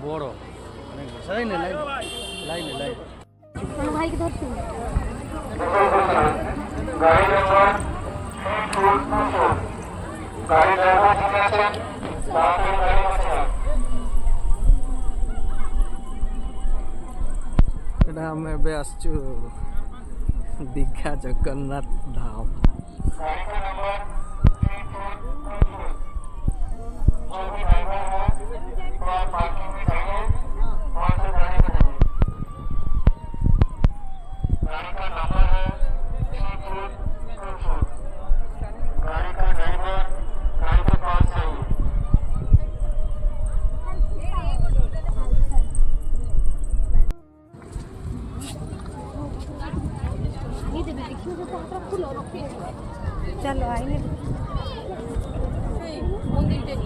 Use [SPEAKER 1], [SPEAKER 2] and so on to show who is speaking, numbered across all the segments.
[SPEAKER 1] বড় অনেক লাইনে লাইনে লাইনে লাইনে
[SPEAKER 2] ভাইকে ধরছি
[SPEAKER 3] গাড়ি নাম্বার 3224 গাড়ি ড্রাইভার যিনি আছেন তাড়াতাড়ি গাড়ি বাঁচান।
[SPEAKER 1] এটা আমি ଏବେ আসଛୁ দীঘা জগন্নাথ ধাম।
[SPEAKER 3] गाड़ी का नंबर 3224 जो भी ड्राइवर है वह पार्किंग में जाइए वहां से गाड़ी बनाइए। गाड़ी का नंबर है 3224 गाड़ी का ड्राइवर गाड़ी के पास जाइए।
[SPEAKER 2] चलो आइए मंदिर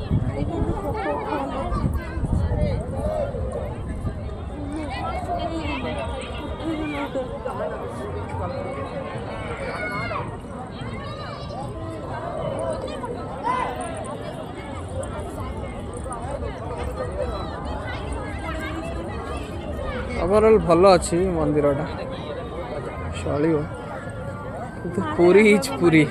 [SPEAKER 1] ओवरऑल भल अच्छी मंदिरटा चलो किंतु पूरी पूरी